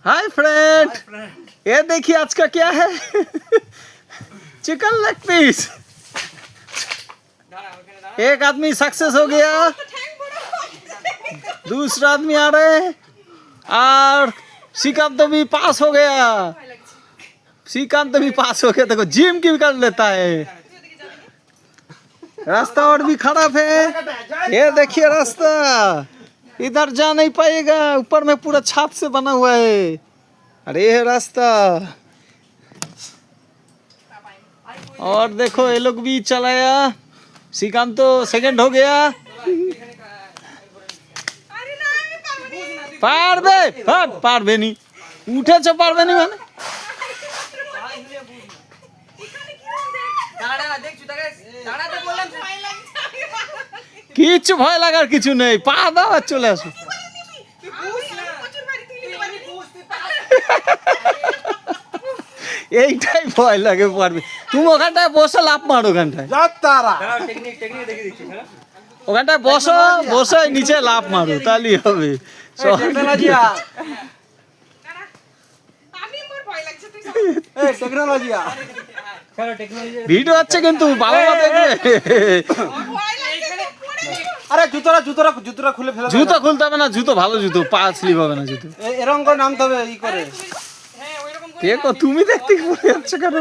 Hi friend, ये देखिए आज का क्या है। Chicken leg piece. एक आदमी सक्सेस हो गया, दूसरा आदमी आ रहे हैं और श्रीकांत भी पास हो गया। श्रीकांत भी पास हो गया। देखो जिम की भी कर लेता है। रास्ता और भी खराब है। ये देखिए रास्ता, इधर जा नहीं पाएगा। ऊपर में पूरा छात से बना हुआ है। अरे ये रास्ता। और देखो ये लोग भी चलाया। श्रीकांत तो सेकंड हो गया। पारबे नहीं, उठे च पारबे नहीं माने। किच्छु भय लागार किच्छु नहीं, पा दाও চলে আসো। এইটাই ভয় লাগে পারবে। তুমি ওখানটায় বসে লাফ মারো ওখানটায়। ওখানটায় বসো, বসে নিচে লাফ মারো, তাহলেই হবে। ভিডিও হচ্ছে কিন্তু বাবা মা দেখবে। আরে জুতোটা খুলে ফেলে। জুতো খুলতে হবে না, জুতো ভালো জুতো, পা স্লিপ হবে না জুতো। এরকম করে নামতে হবে ই করে। দেখো তুমি দেখতে পড়ে যাচ্ছ কেন?